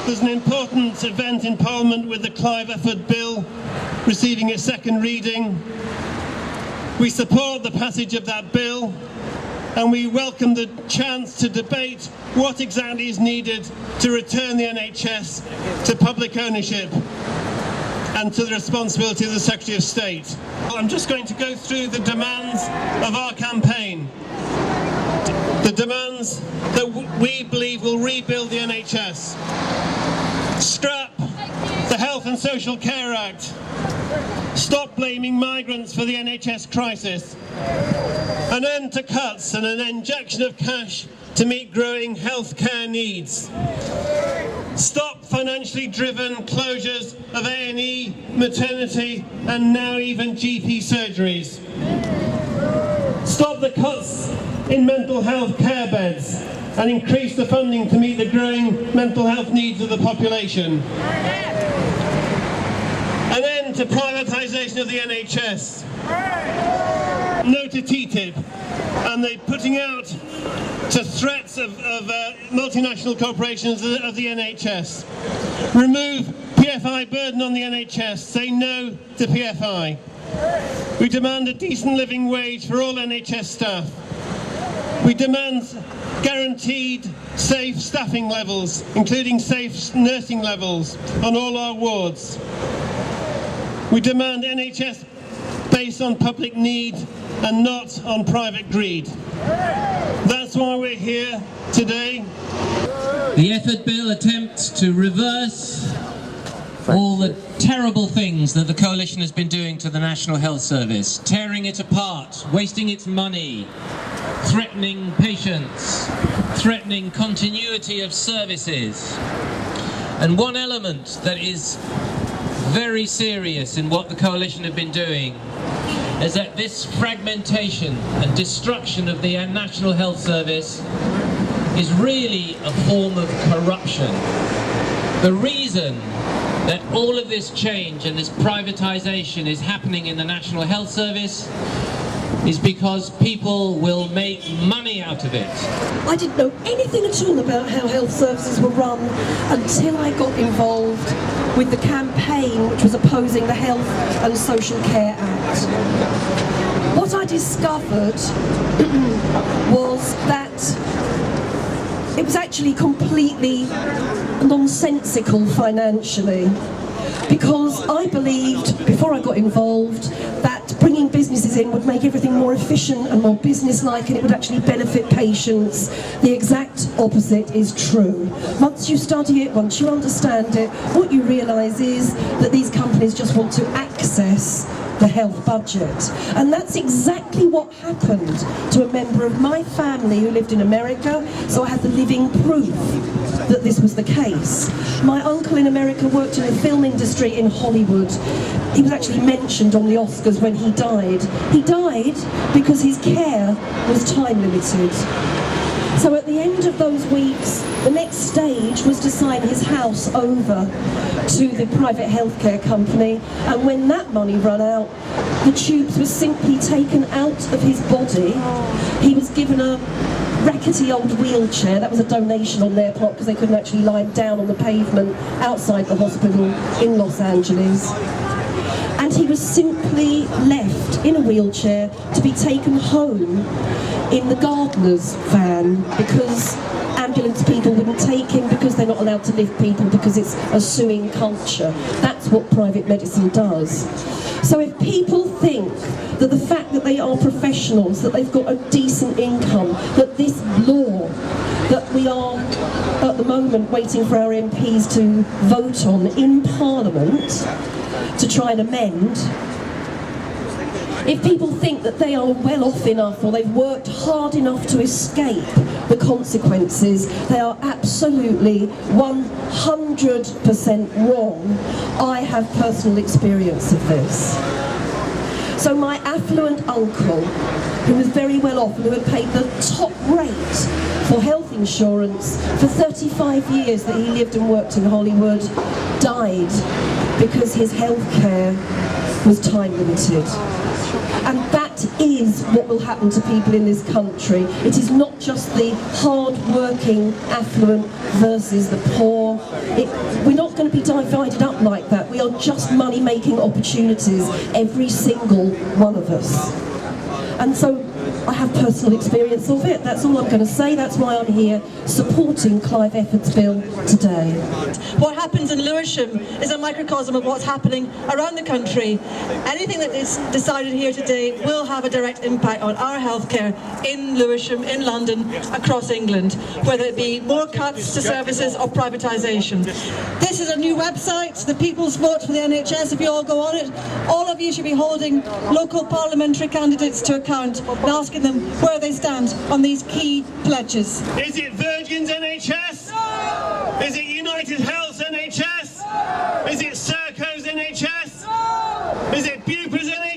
There's an important event in Parliament with the Efford Bill receiving its second reading. We support the passage of that bill, and we welcome the chance to debate what exactly is needed to return the NHS to public ownership and to the responsibility of the Secretary of State. I'm just going to go through the demands of our campaign. The demands that we believe will rebuild the NHS. Scrap the Health and Social Care Act. Stop blaming migrants for the NHS crisis. An end to cuts and an injection of cash to meet growing healthcare needs. Stop financially driven closures of A&E, maternity and now even GP surgeries. Stop the cuts in mental health care beds and increase the funding to meet the growing mental health needs of the population. An end to privatisation of the NHS. No to TTIP and the putting out to threats of multinational corporations of the NHS. Remove PFI burden on the NHS. Say no to PFI. We demand a decent living wage for all NHS staff. We demand guaranteed safe staffing levels, including safe nursing levels on all our wards. We demand NHS based on public need and not on private greed. That's why we're here today. The Efford Bill attempts to reverse all the terrible things that the coalition has been doing to the National Health Service, tearing it apart, wasting its money, threatening patients, threatening continuity of services. And one element that is very serious in what the coalition have been doing is that this fragmentation and destruction of the National Health Service is really a form of corruption. The reason that all of this change and this privatisation is happening in the National Health Service is because people will make money out of it. I didn't know anything at all about how health services were run until I got involved with the campaign which was opposing the Health and Social Care Act. What I discovered was that it was actually completely nonsensical financially, because I believed, before I got involved, that bringing businesses in would make everything more efficient and more business-like, and it would actually benefit patients. The exact opposite is true. Once you study it, once you understand it, what you realise is that these companies just want to access the health budget. And that's exactly what happened to a member of my family who lived in America, so I had the living proof that this was the case. My uncle in America worked in the film industry in Hollywood. He was actually mentioned on the Oscars when he died. He died because his care was time limited. So at the end of those weeks, the next stage was to sign his house over to the private healthcare company, and when that money ran out, the tubes were simply taken out of his body. He was given a rickety old wheelchair. That was a donation on their part because they couldn't actually lie down on the pavement outside the hospital in Los Angeles. And he was simply left in a wheelchair to be taken home in the gardener's van, because ambulance people wouldn't take him because they're not allowed to lift people because it's a suing culture. That's what private medicine does. So if people think that the fact that they are professionals, that they've got a decent income, that this law that we are at the moment waiting for our MPs to vote on in Parliament to try and amend, if people think that they are well off enough or they've worked hard enough to escape the consequences, they are absolutely 100% wrong. I have personal experience of this. So my affluent uncle, who was very well off and who had paid the top rate for health insurance for 35 years that he lived and worked in Hollywood, died because his health care was time limited. And that is what will happen to people in this country. It is not just the hard-working affluent versus the poor. We're not going to be divided up like that. We are just money-making opportunities, every single one of us. And so I have personal experience of it. That's all I'm going to say. That's why I'm here supporting Clive Efford's bill today. What happens in Lewisham is a microcosm of what's happening around the country. Anything that is decided here today will have a direct impact on our healthcare in Lewisham, in London, across England, whether it be more cuts to services or privatisation. This is a new website, the People's Vote for the NHS. If you all go on it, all of you should be holding local parliamentary candidates to account and asking them where they stand on these key pledges. Is it Virgin's NHS? No! Is it United Health's NHS? No! Is it Serco's NHS? No! Is it Bupa's NHS?